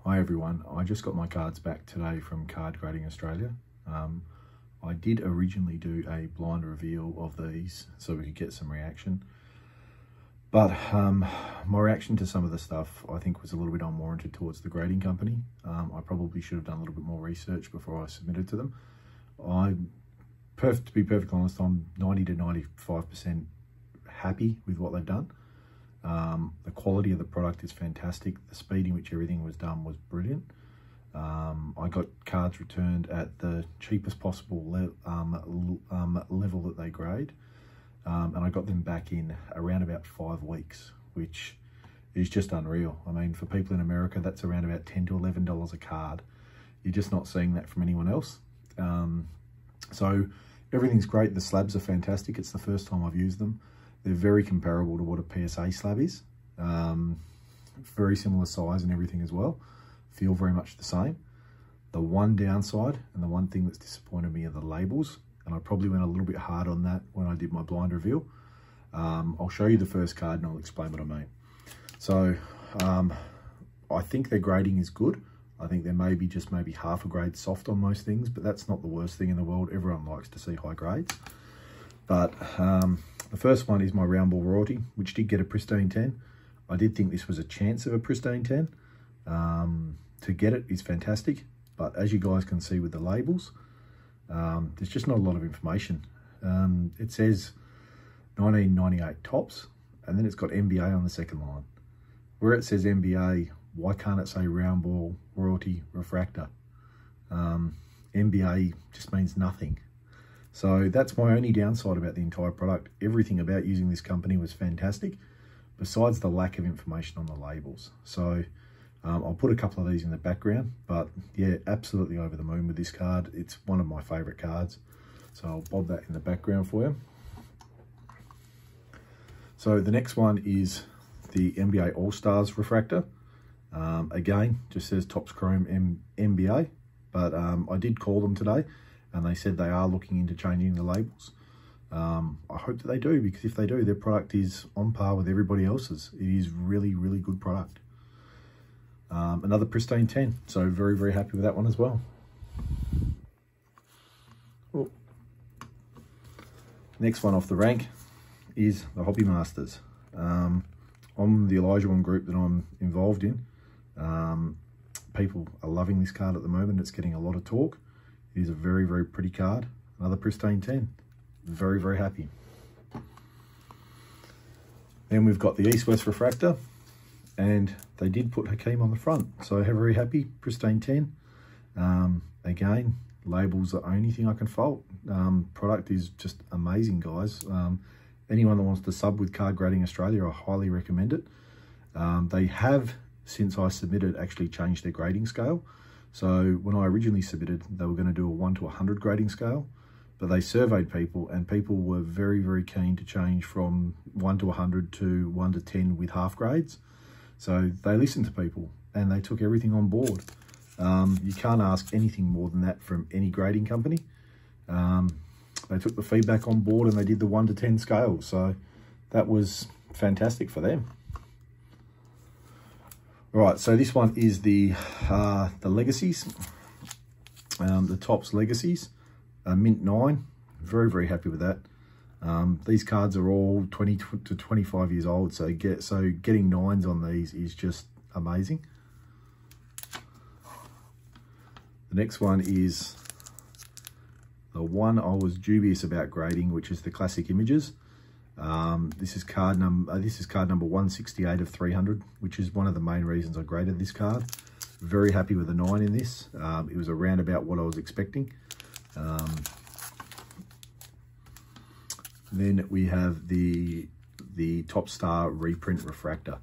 Hi everyone, I just got my cards back today from Card Grading Australia. I did originally do a blind reveal of these so we could get some reaction, but my reaction to some of the stuff I think was a little bit unwarranted towards the grading company. I probably should have done a little bit more research before I submitted to them. To be perfectly honest, I'm 90 to 95% happy with what they've done. The quality of the product is fantastic. The speed in which everything was done was brilliant. I got cards returned at the cheapest possible level that they grade, and I got them back in around about 5 weeks, which is just unreal. I mean, for people in America, that's around about $10 to $11 a card. You're just not seeing that from anyone else. So everything's great. The slabs are fantastic. It's the first time I've used them. They're very comparable to what a PSA slab is. Very similar size and everything as well. Feel very much the same. The one downside and the one thing that's disappointed me are the labels, and I probably went a little bit hard on that when I did my blind reveal. I'll show you the first card and I'll explain what I mean. So I think their grading is good. I think they're maybe half a grade soft on most things, but that's not the worst thing in the world. Everyone likes to see high grades. But the first one is my Round Ball Royalty, which did get a pristine 10. I did think this was a chance of a pristine 10. To get it is fantastic, but as you guys can see with the labels, there's just not a lot of information. It says 1998 tops, and then it's got NBA on the second line. Where it says NBA, why can't it say Round Ball Royalty Refractor? NBA just means nothing. So that's my only downside about the entire product. Everything about using this company was fantastic, besides the lack of information on the labels. So I'll put a couple of these in the background, but yeah, absolutely over the moon with this card. It's one of my favorite cards. So I'll bob that in the background for you. So the next one is the NBA All-Stars Refractor. Again, just says Topps Chrome NBA, but I did call them today, and they said they are looking into changing the labels. I hope that they do, because if they do, their product is on par with everybody else's. It is really, really good product. Another pristine 10, so very, very happy with that one as well. Oh. Next one off the rank is the Hobby Masters. On the Elijah One group that I'm involved in, people are loving this card at the moment. It's getting a lot of talk. It is a very, very pretty card. Another pristine 10. Very, very happy. Then we've got the East-West Refractor, and they did put Hakeem on the front. So very happy, pristine 10. Again, labels the only thing I can fault. Product is just amazing, guys. Anyone that wants to sub with Card Grading Australia, I highly recommend it. They have, since I submitted, actually changed their grading scale. So when I originally submitted, they were going to do a 1 to 100 grading scale, but they surveyed people, and people were very, very keen to change from 1 to 100 to 1 to 10 with half grades. So they listened to people and they took everything on board. You can't ask anything more than that from any grading company. They took the feedback on board and they did the 1 to 10 scale. So that was fantastic for them. All right, so this one is the Legacies, the Topps Legacies, Mint 9. Very, very happy with that. These cards are all 20 to 25 years old, so getting 9s on these is just amazing. The next one is the one I was dubious about grading, which is the Classic Images. This is card number 168 of 300, which is one of the main reasons I graded this card. Very happy with the 9 in this. It was around about what I was expecting. Then we have the Top Star Reprint Refractor.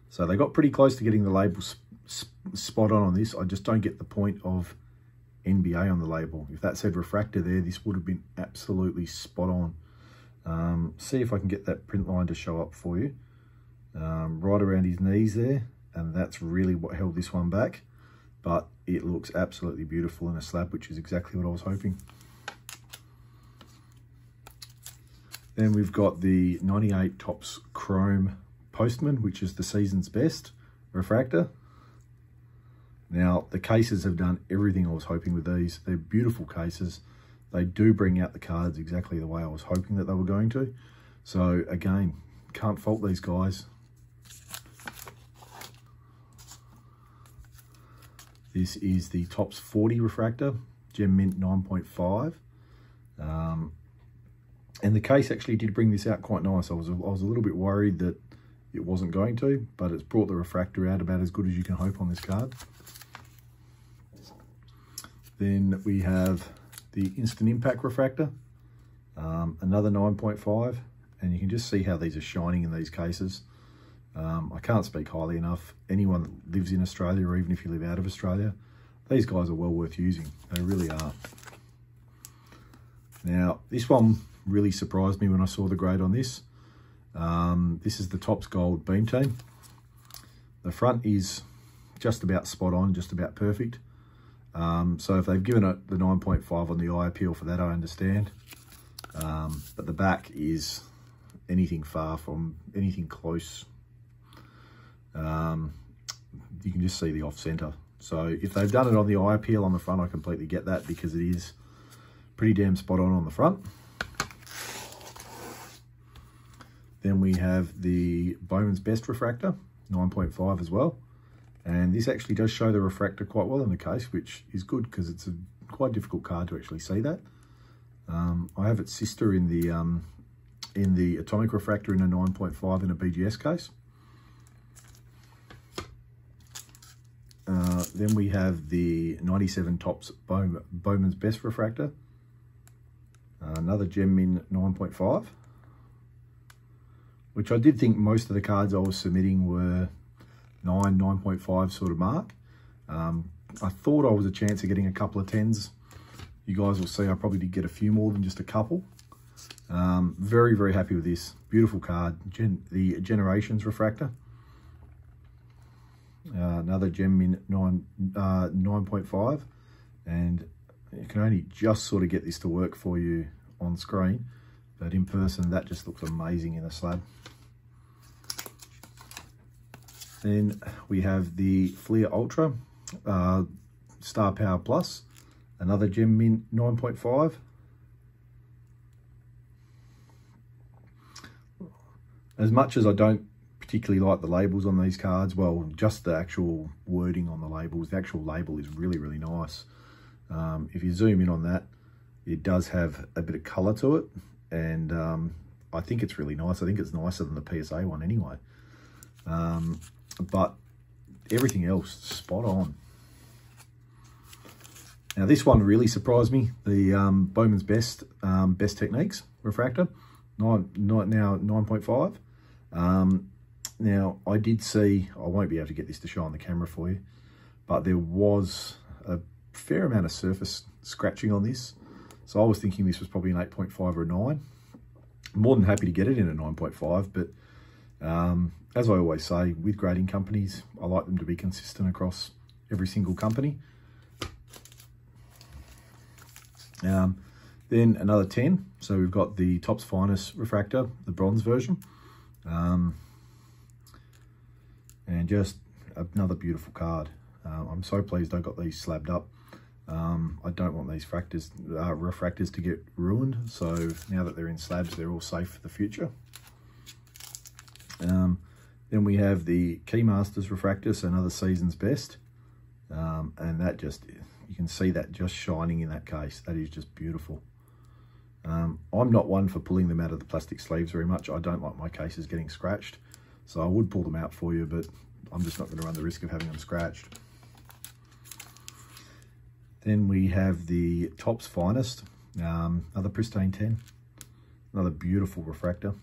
So they got pretty close to getting the label spot on this. I just don't get the point of NBA on the label. If that said Refractor there, this would have been absolutely spot on. See if I can get that print line to show up for you. Right around his knees there, and that's really what held this one back. But it looks absolutely beautiful in a slab, which is exactly what I was hoping. Then we've got the 98 Topps Chrome Postman, which is the season's best refractor. Now, the cases have done everything I was hoping with these. They're beautiful cases. They do bring out the cards exactly the way I was hoping that they were going to. So again, can't fault these guys. This is the Topps 40 refractor, Gem Mint 9.5. And the case actually did bring this out quite nice. I was a little bit worried that it wasn't going to, but it's brought the refractor out about as good as you can hope on this card. Then we have the Instant Impact refractor, another 9.5, and you can just see how these are shining in these cases. I can't speak highly enough. Anyone that lives in Australia, or even if you live out of Australia, these guys are well worth using. They really are. Now, this one really surprised me when I saw the grade on this. This is the Topps Gold Beam Team. The front is just about spot on, just about perfect. So if they've given it the 9.5 on the eye appeal for that, I understand. But the back is anything far from anything close. You can just see the off center. So if they've done it on the eye appeal on the front, I completely get that, because it is pretty damn spot on the front. Then we have the Bowman's Best refractor, 9.5 as well. And this actually does show the refractor quite well in the case, which is good because it's a quite difficult card to actually see that. I have its sister in the Atomic refractor in a 9.5 in a BGS case. Then we have the 97 Topps Bowman's Best refractor, another Gem Mint 9.5, which I did think most of the cards I was submitting were 9.5 sort of mark. I thought I was a chance of getting a couple of 10s. You guys will see I probably did get a few more than just a couple. Very, very happy with this. Beautiful card, the Generations refractor. Another Gem Mint 9.5, and you can only just sort of get this to work for you on screen, but in person that just looks amazing in a slab. Then we have the Fleer Ultra Star Power Plus, another Gem Mint 9.5. As much as I don't particularly like the labels on these cards, well, just the actual wording on the labels, the actual label is really, really nice. If you zoom in on that, it does have a bit of colour to it, and I think it's really nice. I think it's nicer than the PSA one anyway. But everything else, spot on. Now this one really surprised me, the Bowman's Best Best Techniques refractor, now 9.5. Now I did see, I won't be able to get this to show on the camera for you, but there was a fair amount of surface scratching on this. So I was thinking this was probably an 8.5 or a 9. More than happy to get it in a 9.5, but as I always say, with grading companies, I like them to be consistent across every single company. Then another 10. So we've got the Topps Finest refractor, the bronze version. And just another beautiful card. I'm so pleased I got these slabbed up. I don't want these refractors to get ruined. So now that they're in slabs, they're all safe for the future. Then we have the Keymasters refractor, so another season's best. And that just, you can see that just shining in that case. That is just beautiful. I'm not one for pulling them out of the plastic sleeves very much. I don't like my cases getting scratched. So I would pull them out for you, but I'm just not going to run the risk of having them scratched. Then we have the Topps Finest, another pristine 10, another beautiful refractor.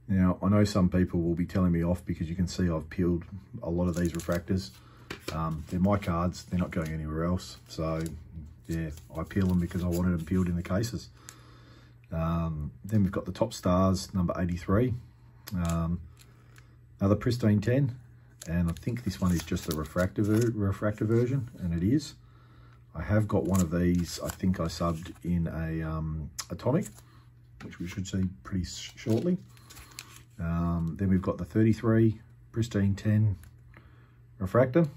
Now, I know some people will be telling me off because you can see I've peeled a lot of these refractors. They're my cards, they're not going anywhere else. So, yeah, I peel them because I wanted them peeled in the cases. Then we've got the Topps Stars, number 83. Another pristine 10. And I think this one is just a refractor version, and it is. I have got one of these, I think I subbed in a Atomic, which we should see pretty shortly. Then we've got the 33, pristine 10, refractor.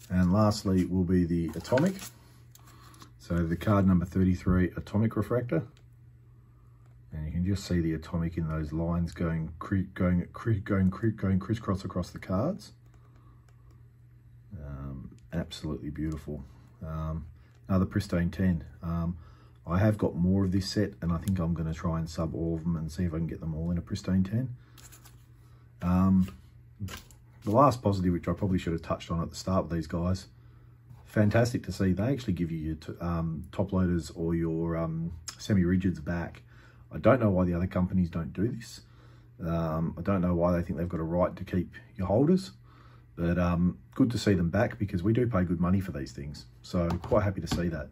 And lastly will be the atomic. So the card number 33 atomic refractor. And you can just see the atomic in those lines going crisscross across the cards. Absolutely beautiful. Another pristine 10. I have got more of this set, and I think I'm going to try and sub all of them and see if I can get them all in a pristine 10. The last positive, which I probably should have touched on at the start with these guys, fantastic to see. They actually give you your top loaders or your semi-rigids back. I don't know why the other companies don't do this. I don't know why they think they've got a right to keep your holders, but good to see them back because we do pay good money for these things. So quite happy to see that.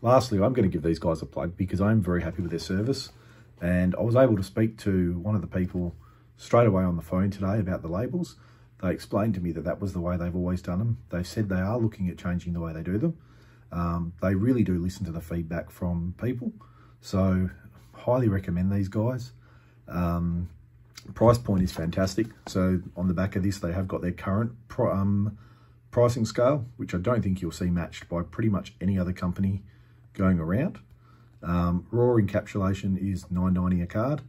Lastly, I'm going to give these guys a plug because I'm very happy with their service, and I was able to speak to one of the people straight away on the phone today about the labels. They explained to me that that was the way they've always done them. They said they are looking at changing the way they do them. They really do listen to the feedback from people. So highly recommend these guys. Price point is fantastic. So on the back of this, they have got their current pricing scale, which I don't think you'll see matched by pretty much any other company going around. Raw encapsulation is $9.90 a card.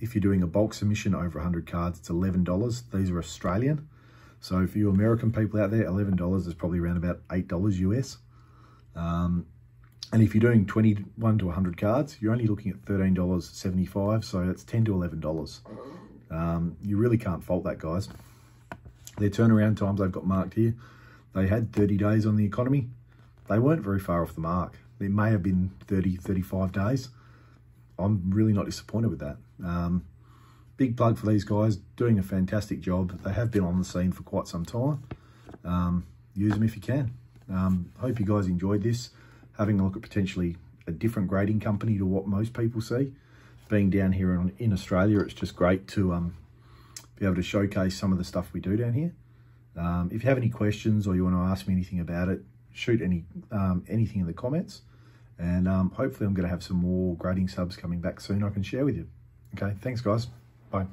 If you're doing a bulk submission over 100 cards, it's $11. These are Australian. So for you American people out there, $11 is probably around about $8 US. And if you're doing 21 to 100 cards, you're only looking at $13.75. So that's $10 to $11. You really can't fault that, guys. Their turnaround times they've got marked here. They had 30 days on the economy. They weren't very far off the mark. It may have been 30, 35 days. I'm really not disappointed with that. Big plug for these guys, doing a fantastic job. They have been on the scene for quite some time. Use them if you can. Hope you guys enjoyed this. Having a look at potentially a different grading company to what most people see. Being down here in Australia, it's just great to be able to showcase some of the stuff we do down here. If you have any questions or you want to ask me anything about it, shoot anything in the comments. And hopefully I'm going to have some more grading subs coming back soon I can share with you. Okay, thanks guys. Bye.